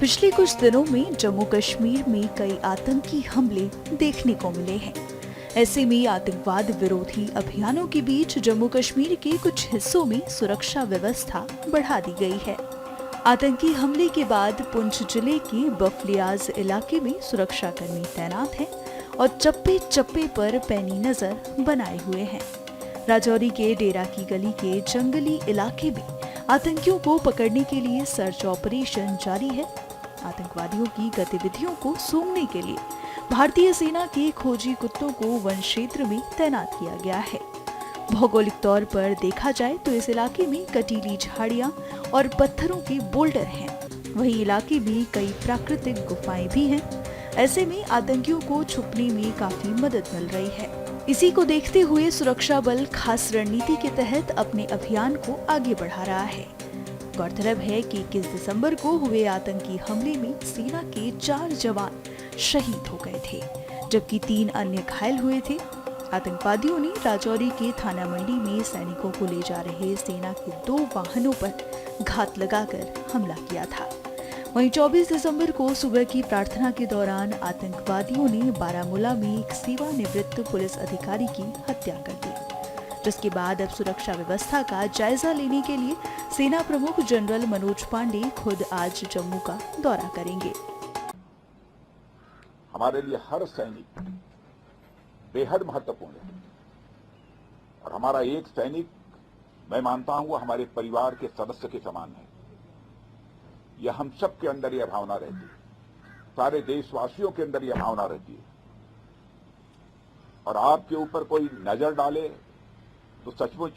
पिछले कुछ दिनों में जम्मू कश्मीर में कई आतंकी हमले देखने को मिले हैं। ऐसे में आतंकवाद विरोधी अभियानों के बीच जम्मू कश्मीर के कुछ हिस्सों में सुरक्षा व्यवस्था बढ़ा दी गई है। आतंकी हमले के बाद पुंछ जिले के बफलियाज इलाके में सुरक्षा कर्मी तैनात हैं और चप्पे चप्पे पर पैनी नजर बनाए हुए हैं। राजौरी के डेरा की गली के जंगली इलाके में आतंकियों को पकड़ने के लिए सर्च ऑपरेशन जारी है। आतंकवादियों की गतिविधियों को सूंघने के लिए भारतीय सेना के खोजी कुत्तों को वन क्षेत्र में तैनात किया गया है। भौगोलिक तौर पर देखा जाए तो इस इलाके में कटीली झाड़ियां और पत्थरों के बोल्डर हैं। वहीं इलाके में कई प्राकृतिक गुफाएं भी हैं। ऐसे में आतंकियों को छुपने में काफी मदद मिल रही है। इसी को देखते हुए सुरक्षा बल खास रणनीति के तहत अपने अभियान को आगे बढ़ा रहा है। गौरतलब है कि 21 दिसंबर को हुए आतंकी हमले में सेना के 4 जवान शहीद हो गए थे, जबकि 3 अन्य घायल हुए थे। आतंकवादियों ने राजौरी के थाना मंडी में सैनिकों को ले जा रहे सेना के 2 वाहनों पर घात लगाकर हमला किया था। वहीं 24 दिसंबर को सुबह की प्रार्थना के दौरान आतंकवादियों ने बारामूला में एक सेवानिवृत्त पुलिस अधिकारी की हत्या कर दी, जिसके बाद अब सुरक्षा व्यवस्था का जायजा लेने के लिए सेना प्रमुख जनरल मनोज पांडे खुद आज जम्मू का दौरा करेंगे। हमारे लिए हर सैनिक बेहद महत्वपूर्ण है और हमारा एक सैनिक, मैं मानता हूं, वो हमारे परिवार के सदस्य के समान है। यह हम सब के अंदर यह भावना रहती है, सारे देशवासियों के अंदर यह भावना रहती है। और आपके ऊपर कोई नजर डाले तो सचमुच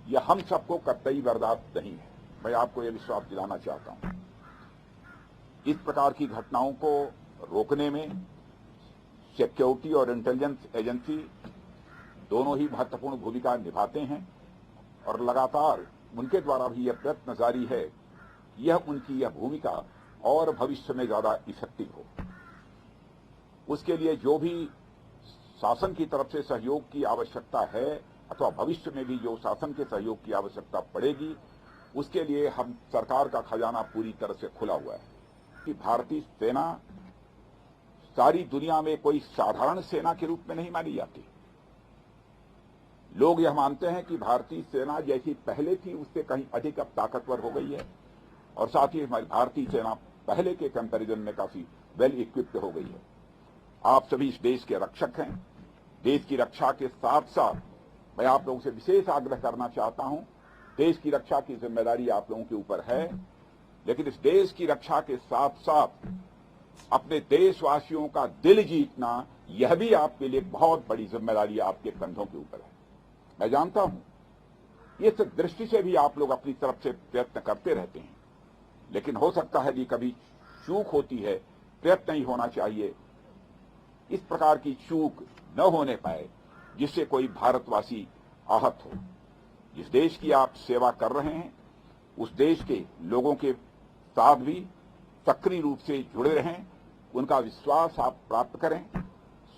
यह हम सबको कतई बर्दाश्त नहीं है। मैं आपको यह विश्वास दिलाना चाहता हूं। इस प्रकार की घटनाओं को रोकने में सिक्योरिटी और इंटेलिजेंस एजेंसी दोनों ही महत्वपूर्ण भूमिका निभाते हैं और लगातार उनके द्वारा भी यह प्रयत्न जारी है, यह उनकी यह भूमिका और भविष्य में ज्यादा इफेक्टिव हो। उसके लिए जो भी शासन की तरफ से सहयोग की आवश्यकता है अथवा भविष्य में भी जो शासन के सहयोग की आवश्यकता पड़ेगी, उसके लिए हम सरकार का खजाना पूरी तरह से खुला हुआ है। कि भारतीय सेना सारी दुनिया में कोई साधारण सेना के रूप में नहीं मानी जाती। लोग यह मानते हैं कि भारतीय सेना जैसी पहले थी उससे कहीं अधिक अब ताकतवर हो गई है और साथ ही हमारी भारतीय सेना पहले के कंपैरिजन में काफी वेल इक्विप्ड हो गई है। आप सभी इस देश के रक्षक हैं। देश की रक्षा के साथ साथ मैं आप लोगों से विशेष आग्रह करना चाहता हूं, देश की रक्षा की जिम्मेदारी आप लोगों के ऊपर है, लेकिन इस देश की रक्षा के साथ साथ अपने देशवासियों का दिल जीतना यह भी आपके लिए बहुत बड़ी जिम्मेदारी आपके कंधों के ऊपर है। मैं जानता हूं इस दृष्टि से भी आप लोग अपनी तरफ से प्रयत्न करते रहते हैं, लेकिन हो सकता है कि कभी चूक होती है, प्रयत्न नहीं होना चाहिए। इस प्रकार की चूक न होने पाए जिससे कोई भारतवासी आहत हो। जिस देश की आप सेवा कर रहे हैं उस देश के लोगों के साथ भी सक्रिय रूप से जुड़े रहें, उनका विश्वास आप प्राप्त करें,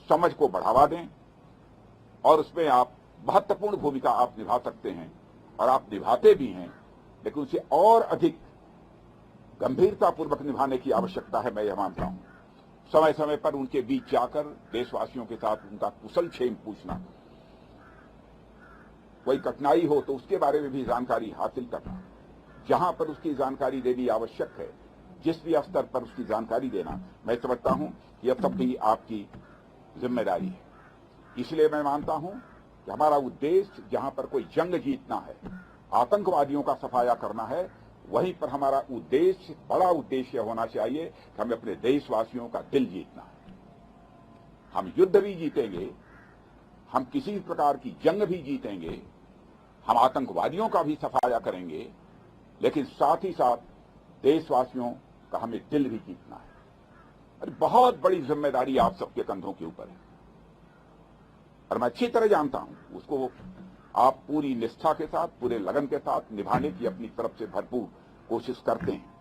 समझ को बढ़ावा दें और उसमें आप महत्वपूर्ण भूमिका आप निभा सकते हैं और आप निभाते भी हैं, लेकिन उसे और अधिक गंभीरतापूर्वक निभाने की आवश्यकता है। मैं यह मानता हूं समय समय पर उनके बीच जाकर देशवासियों के साथ उनका कुशल क्षेम पूछना, कोई कठिनाई हो तो उसके बारे में भी जानकारी हासिल करना, जहां पर उसकी जानकारी देनी आवश्यक है, जिस भी स्तर पर उसकी जानकारी देना, मैं समझता हूं यह सब भी आपकी जिम्मेदारी है। इसलिए मैं मानता हूं कि हमारा उद्देश्य जहां पर कोई जंग जीतना है, आतंकवादियों का सफाया करना है, वहीं पर हमारा उद्देश्य, बड़ा उद्देश्य होना चाहिए कि हमें अपने देशवासियों का दिल जीतना है। हम युद्ध भी जीतेंगे, हम किसी प्रकार की जंग भी जीतेंगे, हम आतंकवादियों का भी सफाया करेंगे, लेकिन साथ ही साथ देशवासियों का हमें दिल भी जीतना है। और बहुत बड़ी जिम्मेदारी आप सबके कंधों के ऊपर है और मैं अच्छी तरह जानता हूं उसको आप पूरी निष्ठा के साथ, पूरे लगन के साथ निभाने की अपनी तरफ से भरपूर कोशिश करते हैं।